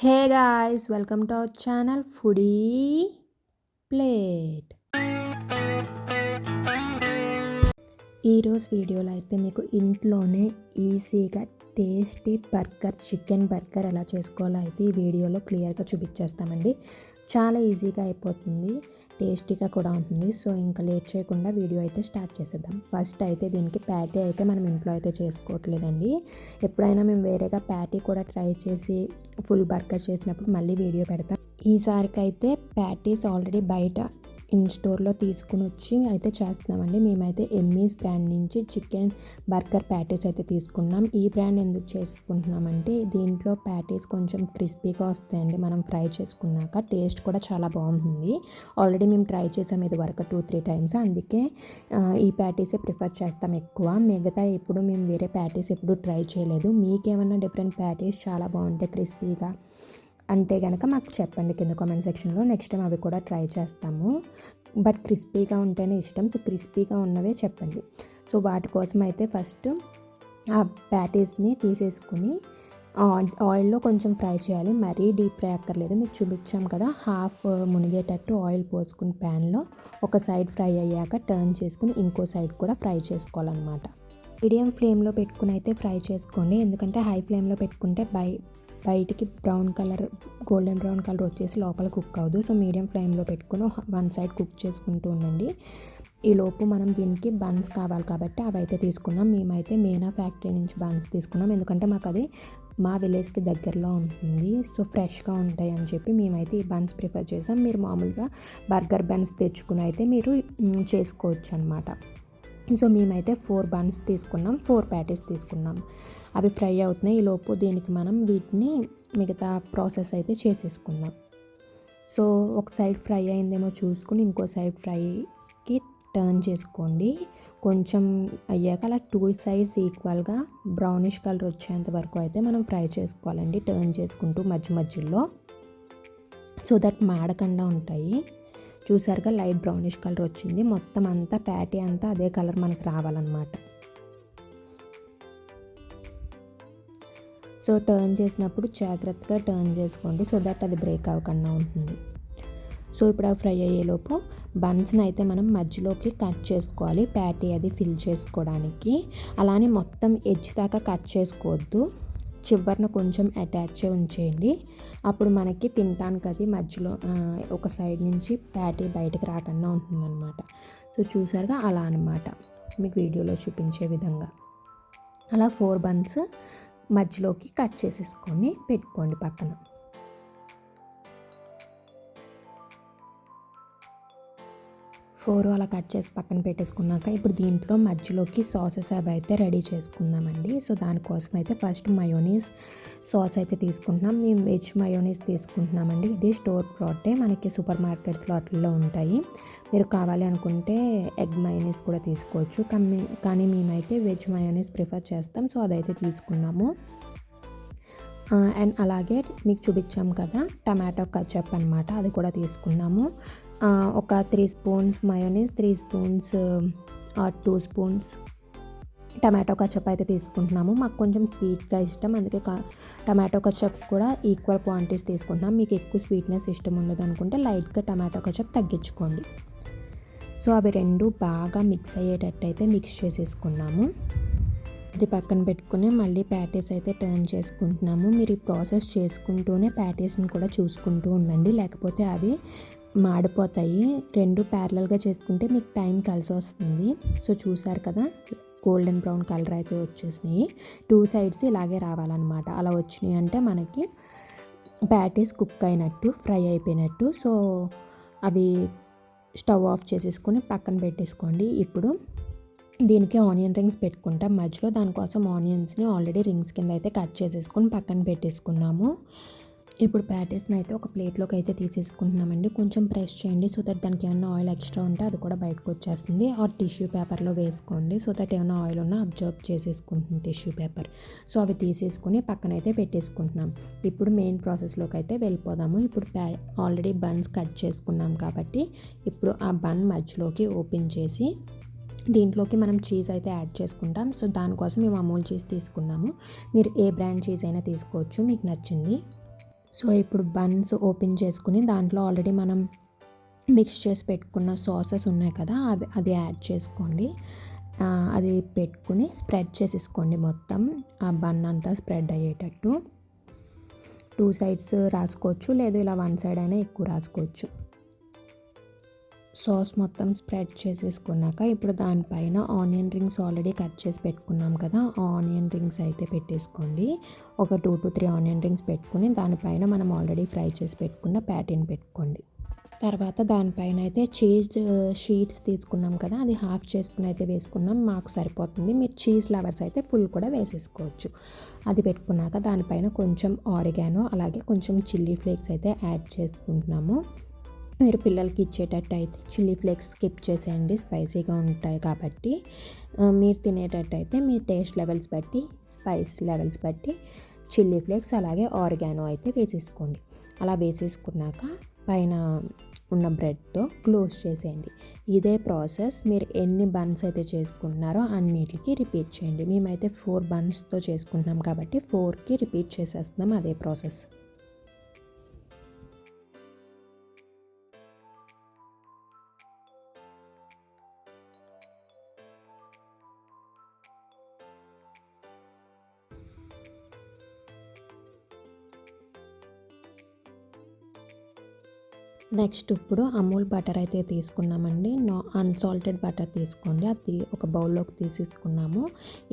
Hey guys, welcome to our channel foodie plate. ఈరోజు వీడియోలో అయితే మీకు ఇంట్లోనే ఈజీగా టేస్టీ చికెన్ బర్గర్ ఎలా చేసుకోవాలో అయితే ఈ వీడియోలో క్లియర్గా చూపించేస్తామండి. చాలా ఈజీగా అయిపోతుంది, టేస్టీగా కూడా ఉంటుంది. సో ఇంకా లేట్ చేయకుండా వీడియో అయితే స్టార్ట్ చేసేద్దాం. ఫస్ట్ అయితే దీనికి ప్యాటీ అయితే మనం ఇంట్లో అయితే చేసుకోవట్లేదండి. ఎప్పుడైనా మేము వేరేగా ప్యాటీ కూడా ట్రై చేసి ఫుల్ బర్గర్ చేసినప్పుడు మళ్ళీ వీడియో పెడతాం. ఈసారికి అయితే ప్యాటీస్ ఆల్రెడీ బయట స్టోర్లో తీసుకుని వచ్చి అయితే చేస్తున్నామండి. మేమైతే ఎమ్మీస్ బ్రాండ్ నుంచి చికెన్ బర్గర్ ప్యాటీస్ అయితే తీసుకున్నాం. ఈ బ్రాండ్ ఎందుకు చేసుకుంటున్నామంటే దీంట్లో ప్యాటీస్ కొంచెం క్రిస్పీగా వస్తాయండి. మనం ఫ్రై చేసుకున్నాక టేస్ట్ కూడా చాలా బాగుంటుంది. ఆల్రెడీ మేము ట్రై చేసాం ఇది వరకు 2-3 టైమ్స్. అందుకే ఈ ప్యాటీసే ప్రిఫర్ చేస్తాం ఎక్కువ. మిగతా ఎప్పుడు మేము వేరే ప్యాటీస్ ఎప్పుడు ట్రై చేయలేదు. మీకేమన్నా డిఫరెంట్ ప్యాటీస్ చాలా బాగుంటాయి క్రిస్పీగా అంటే కనుక మాకు చెప్పండి కింద కామెంట్ సెక్షన్లో. నెక్స్ట్ టైం అవి కూడా ట్రై చేస్తాము. బట్ క్రిస్పీగా ఉంటేనే ఇష్టం. సో క్రిస్పీగా ఉన్నవే చెప్పండి. సో వాటి కోసం అయితే ఫస్ట్ ఆ ప్యాటీస్ని తీసేసుకుని ఆయిల్లో కొంచెం ఫ్రై చేయాలి. మరీ డీప్ ఫ్రై అక్కర్లేదు. మీకు చూపించాం కదా, హాఫ్ మునిగేటట్టు ఆయిల్ పోసుకుని ప్యాన్లో ఒక సైడ్ ఫ్రై అయ్యాక టర్న్ చేసుకుని ఇంకో సైడ్ కూడా ఫ్రై చేసుకోవాలన్నమాట. మీడియం ఫ్లేమ్లో పెట్టుకుని అయితే ఫ్రై చేసుకోండి. ఎందుకంటే హై ఫ్లేమ్లో పెట్టుకుంటే బయటికి గోల్డెన్ బ్రౌన్ కలర్ వచ్చేసి లోపల కుక్ అవ్వదు. సో మీడియం ఫ్లేమ్లో పెట్టుకుని వన్ సైడ్ కుక్ చేసుకుంటూ ఉండండి. ఈలోపు మనం దీనికి బన్స్ కావాలి కాబట్టి అవి అయితే తీసుకుందాం. మేమైతే మేనా ఫ్యాక్టరీ నుంచి బన్స్ తీసుకున్నాం. ఎందుకంటే మాకు అది మా విలేజ్కి దగ్గరలో ఉంటుంది. సో ఫ్రెష్గా ఉంటాయి అని చెప్పి మేమైతే ఈ బన్స్ ప్రిఫర్ చేసాం. మీరు మామూలుగా బర్గర్ బన్స్ తెచ్చుకుని అయితే మీరు చేసుకోవచ్చు అనమాట. సో మేమైతే 4 బన్స్ తీసుకున్నాం, 4 ప్యాటీస్ తీసుకున్నాం. అవి ఫ్రై అవుతున్నాయి. ఈలోపు దీనికి మనం వీటిని మిగతా ప్రాసెస్ అయితే చేసేసుకుందాం. సో ఒక సైడ్ ఫ్రై అయిందేమో చూసుకుని ఇంకో సైడ్ ఫ్రైకి టర్న్ చేసుకోండి. కొంచెం అయ్యాక అలా 2 సైడ్స్ ఈక్వల్గా బ్రౌనిష్ కలర్ వచ్చేంత వరకు అయితే మనం ఫ్రై చేసుకోవాలండి, టర్న్ చేసుకుంటూ మధ్యలో. సో దట్ మాడకుండా ఉంటాయి. చూసారుగా లైట్ బ్రౌనిష్ కలర్ వచ్చింది. మొత్తం అంతా ప్యాటీ అంతా అదే కలర్ మనకు రావాలన్నమాట. సో టర్న్ చేసినప్పుడు జాగ్రత్తగా టర్న్ చేసుకోండి, సో దట్ అది బ్రేక్ అవ్వకుండా ఉంటుంది. సో ఇప్పుడు ఆ ఫ్రై అయ్యేలోపు బన్స్ని అయితే మనం మధ్యలోకి కట్ చేసుకోవాలి, ప్యాటీ అది ఫిల్ చేసుకోవడానికి. అలానే మొత్తం ఎడ్జ్ దాకా కట్ చేసుకోవద్దు, చివరిన కొంచెం అటాచ్ ఉంచేయండి. అప్పుడు మనకి తినడానికి అది మధ్యలో ఒక సైడ్ నుంచి ప్యాటీ బయటకు రాకుండా ఉంటుందన్నమాట. సో చూసారుగా అలా అనమాట, మీకు వీడియోలో చూపించే విధంగా అలా 4 బన్స్ మధ్యలోకి కట్ చేసేసుకొని పెట్టుకోండి పక్కన. 4 అలా కట్ చేసి పక్కన పెట్టేసుకున్నాక ఇప్పుడు దీంట్లో మధ్యలోకి సాసెస్ అవి అయితే రెడీ చేసుకుందామండి. సో దానికోసం అయితే ఫస్ట్ మయోనీస్ సాస్ అయితే తీసుకుంటున్నాం. మేము వెజ్ మయోనీస్ తీసుకుంటున్నామండి. ఇది స్టోర్ బ్రాటే, మనకి సూపర్ మార్కెట్స్లో అట్లలో ఉంటాయి. మీరు కావాలి అనుకుంటే ఎగ్ మయోనీస్ కూడా తీసుకోవచ్చు. కానీ మేమైతే వెజ్ మయోనీస్ ప్రిఫర్ చేస్తాం. సో అదైతే తీసుకున్నాము. అండ్ అలాగే మీకు చూపించాం కదా టమాటో కచప్ అనమాట, అది కూడా తీసుకున్నాము. ఒక 3 spoons mayonnaise, 3 spoons 2 spoons tomato ketchup అయితే తీసుకుంటున్నాము. మాకు కొంచెం స్వీట్గా ఇష్టం, అందుకే టమాటో కచప్ కూడా ఈక్వల్ క్వాంటిటీస్ తీసుకుంటున్నాం. మీకు ఎక్కువ స్వీట్నెస్ ఇష్టం ఉండదు అనుకుంటే లైట్గా టమాటో కచప్ తగ్గించుకోండి. సో అవి రెండు బాగా మిక్స్ అయ్యేటట్టు అయితే మిక్స్ చేసేసుకున్నాము. ఇది పక్కన పెట్టుకుని మళ్ళీ ప్యాటీస్ అయితే టర్న్ చేసుకుంటున్నాము. మీరు ఈ ప్రాసెస్ చేసుకుంటూనే ప్యాటీస్ని కూడా చూసుకుంటూ ఉండండి, లేకపోతే అవి మాడిపోతాయి. 2 ప్యారలల్గా చేసుకుంటే మీకు టైం కలిసి వస్తుంది. సో చూసారు కదా, గోల్డెన్ బ్రౌన్ కలర్ అయితే వచ్చేసినాయి. 2 సైడ్స్ ఇలాగే రావాలన్నమాట. అలా వచ్చినాయి అంటే మనకి ప్యాటీస్ కుక్ అయినట్టు, ఫ్రై అయిపోయినట్టు. సో అవి స్టవ్ ఆఫ్ చేసేసుకొని పక్కన పెట్టేసుకోండి. ఇప్పుడు దీనికి ఆనియన్ రింగ్స్ పెట్టుకుంటాం మధ్యలో. దానికోసం ఆనియన్స్ని ఆల్రెడీ రింగ్స్ కింద అయితే కట్ చేసేసుకొని పక్కన పెట్టేసుకున్నాము. ఇప్పుడు ప్యాటీస్ని అయితే ఒక ప్లేట్లోకి అయితే తీసేసుకుంటున్నామండి. కొంచెం ప్రెస్ చేయండి, సో దట్ దానికి ఏమైనా ఆయిల్ ఎక్స్ట్రా ఉంటే అది కూడా బయటకు వచ్చేస్తుంది. ఆర్ టిష్యూ పేపర్లో వేసుకోండి, సో దట్ ఏమైనా ఆయిల్ ఉన్నా అబ్జర్వ్ చేసేసుకుంటుంది టిష్యూ పేపర్. సో అవి తీసేసుకొని పక్కన అయితే పెట్టేసుకుంటున్నాం. ఇప్పుడు మెయిన్ ప్రాసెస్లోకి అయితే వెళ్ళిపోదాము. ఇప్పుడు ఆల్రెడీ బన్స్ కట్ చేసుకున్నాం కాబట్టి ఇప్పుడు ఆ బన్ మధ్యలోకి ఓపెన్ చేసి దీంట్లోకి మనం చీజ్ అయితే యాడ్ చేసుకుంటాం. సో దానికోసం మేము అమూల్ చీజ్ తీసుకున్నాము. మీరు ఏ బ్రాండ్ చీజ్ అయినా తీసుకోవచ్చు, మీకు నచ్చింది. సో ఇప్పుడు బన్స్ ఓపెన్ చేసుకుని దాంట్లో ఆల్రెడీ మనం మిక్స్ చేసి పెట్టుకున్న సాసెస్ ఉన్నాయి కదా, అది యాడ్ చేసుకోండి. అది పెట్టుకుని స్ప్రెడ్ చేసేసుకోండి మొత్తం ఆ బన్ అంతా స్ప్రెడ్ అయ్యేటట్టు. 2 సైడ్స్ రాసుకోవచ్చు, లేదు ఇలా 1 సైడ్ అయినా ఎక్కువ రాసుకోవచ్చు. సాస్ మొత్తం స్ప్రెడ్ చేసేసుకున్నాక ఇప్పుడు దానిపైన ఆనియన్ రింగ్స్ ఆల్రెడీ కట్ చేసి పెట్టుకున్నాం కదా, ఆనియన్ రింగ్స్ అయితే పెట్టేసుకోండి. ఒక 2 to 3 ఆనియన్ రింగ్స్ పెట్టుకుని దానిపైన మనం ఆల్రెడీ ఫ్రై చేసి పెట్టుకున్న ప్యాటీని పెట్టుకోండి. తర్వాత దానిపైన అయితే చీజ్ షీట్స్ తీసుకున్నాం కదా, అది హాఫ్ చేసుకుని అయితే వేసుకున్నాం, మాకు సరిపోతుంది. మీరు చీజ్ లవర్స్ అయితే ఫుల్ కూడా వేసేసుకోవచ్చు. అది పెట్టుకున్నాక దానిపైన కొంచెం ఆరిగానో అలాగే కొంచెం చిల్లీ ఫ్లేక్స్ అయితే యాడ్ చేసుకుంటున్నాము. మీరు పిల్లలకి ఇచ్చేటట్టు అయితే చిల్లీ ఫ్లేక్స్ స్కిప్ చేసేయండి, స్పైసీగా ఉంటాయి కాబట్టి. మీరు తినేటట్టు అయితే మీ టేస్ట్ లెవెల్స్ బట్టి, స్పైస్ లెవెల్స్ బట్టి చిల్లీ ఫ్లేక్స్ అలాగే ఆరిగానో అయితే వేసేసుకోండి. అలా వేసేసుకున్నాక పైన ఉన్న బ్రెడ్తో క్లోజ్ చేసేయండి. ఇదే ప్రాసెస్ మీరు ఎన్ని బన్స్ అయితే చేసుకుంటున్నారో అన్నిటికీ రిపీట్ చేయండి. మేమైతే 4 బన్స్తో చేసుకుంటున్నాం కాబట్టి 4కి రిపీట్ చేసేస్తున్నాం అదే ప్రాసెస్. నెక్స్ట్ ఇప్పుడు అమూల్ బటర్ అయితే తీసుకున్నామండి. అన్సాల్టెడ్ బటర్ తీసుకోండి. అది ఒక బౌల్లోకి తీసేసుకున్నాము.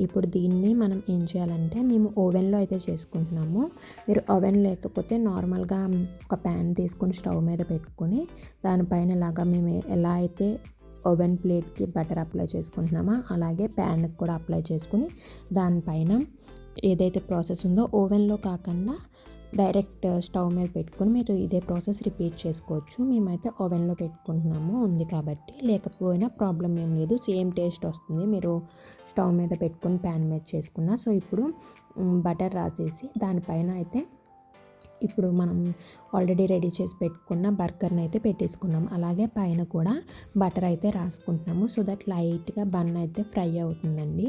ఇప్పుడు దీన్ని మనం ఏం చేయాలంటే, మేము ఓవెన్లో అయితే చేసుకుంటున్నాము. మీరు ఓవెన్ లేకపోతే నార్మల్గా ఒక ప్యాన్ తీసుకొని స్టవ్ మీద పెట్టుకొని దానిపైన ఇలాగా మేము ఎలా అయితే ఓవెన్ ప్లేట్కి బటర్ అప్లై చేసుకుంటున్నామో అలాగే ప్యాన్కి కూడా అప్లై చేసుకుని దానిపైన ఏదైతే ప్రాసెస్ ఉందో ఓవెన్లో కాకుండా డైరెక్ట్ స్టవ్ మీద పెట్టుకొని మీరు ఇదే ప్రాసెస్ రిపీట్ చేసుకోవచ్చు. మేమైతే ఓవెన్లో పెట్టుకుంటున్నాము ఉంది కాబట్టి, లేకపోయినా ప్రాబ్లం ఏం లేదు, సేమ్ టేస్ట్ వస్తుంది మీరు స్టవ్ మీద పెట్టుకొని ప్యాన్ మీద చేసుకున్నా. సో ఇప్పుడు బటర్ రాసేసి దానిపైన అయితే ఇప్పుడు మనం ఆల్రెడీ రెడీ చేసి పెట్టుకున్న బర్గర్ని అయితే పెట్టేసుకున్నాం. అలాగే పైన కూడా బటర్ అయితే రాసుకుంటున్నాము. సో దట్ లైట్గా బన్ అయితే ఫ్రై అవుతుందండి,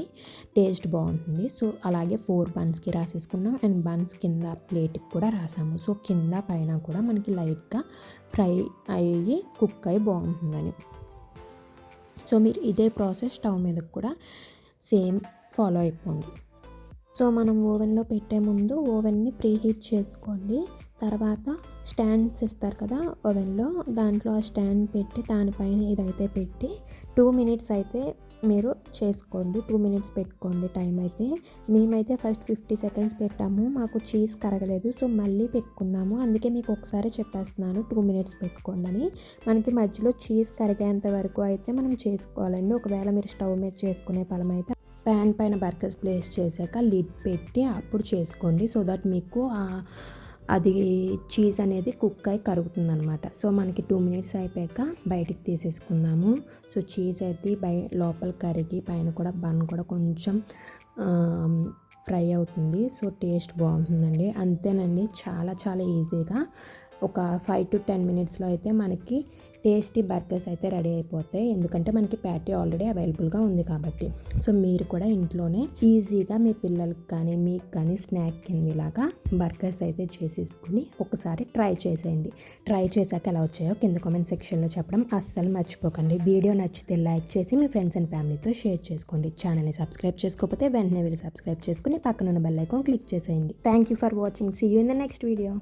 టేస్ట్ బాగుంటుంది. సో అలాగే 4 బన్స్కి రాసేసుకున్నాం అండ్ బన్స్ కింద ప్లేట్కి కూడా రాసాము. సో కింద పైన కూడా మనకి లైట్గా ఫ్రై అయ్యి కుక్ అయ్యి బాగుంటుందని. సో మీరు ఇదే ప్రాసెస్ స్టవ్ మీద కూడా సేమ్ ఫాలో అయిపోండి. సో మనం ఓవెన్లో పెట్టే ముందు ఓవెన్ని ప్రీహీట్ చేసుకోండి. తర్వాత స్టాండ్స్ ఇస్తారు కదా ఓవెన్లో, దాంట్లో ఆ స్టాండ్ పెట్టి దానిపైన ఇదైతే పెట్టి 2 మినిట్స్ అయితే మీరు చేసుకోండి. 2 మినిట్స్ పెట్టుకోండి టైం అయితే. మేమైతే ఫస్ట్ 50 సెకండ్స్ పెట్టాము, మాకు చీజ్ కరగలేదు, సో మళ్ళీ పెట్టుకున్నాము. అందుకే మీకు ఒకసారి చెప్పేస్తున్నాను 2 మినిట్స్ పెట్టుకోండి అని. మనకి మధ్యలో చీజ్ కరిగేంత వరకు అయితే మనం చేసుకోవాలండి. ఒకవేళ మీరు స్టవ్ మీద చేసుకునే పలం అయితే ప్యాన్ పైన బర్గర్స్ ప్లేస్ చేశాక లిడ్ పెట్టి అప్పుడు చేసుకోండి. సో దట్ మీకు అది చీజ్ అనేది కుక్ అయి కరుగుతుంది అనమాట. సో మనకి 2 మినిట్స్ అయిపోయాక బయటికి తీసేసుకుందాము. సో చీజ్ అయితే లోపల కరిగి పైన కూడా బన్ కూడా కొంచెం ఫ్రై అవుతుంది. సో టేస్ట్ బాగుంటుందండి. అంతేనండి, చాలా చాలా ఈజీగా ఒక 5 to 10 మినిట్స్లో అయితే మనకి టేస్టీ బర్గర్స్ అయితే రెడీ అయిపోతాయి. ఎందుకంటే మనకి ప్యాటీ ఆల్రెడీ అవైలబుల్గా ఉంది కాబట్టి. సో మీరు కూడా ఇంట్లోనే ఈజీగా మీ పిల్లలకి కానీ మీకు కానీ స్నాక్ కిందలాగా బర్గర్స్ అయితే చేసేసుకుని ఒకసారి ట్రై చేసేయండి. ట్రై చేశాక ఎలా వచ్చాయో కింద కామెంట్ సెక్షన్లో చెప్పడం అస్సలు మర్చిపోకండి. వీడియో నచ్చితే లైక్ చేసి మీ ఫ్రెండ్స్ అండ్ ఫ్యామిలీతో షేర్ చేసుకోండి. ఛానల్ని సబ్స్క్రైబ్ చేసుకోకపోతే వెంటనే వెళ్ళి సబ్స్క్రైబ్ చేసుకుని పక్కన ఉన్న బెల్ ఐకాన్ క్లిక్ చేసేయండి. Thank you for watching. See you in the next video.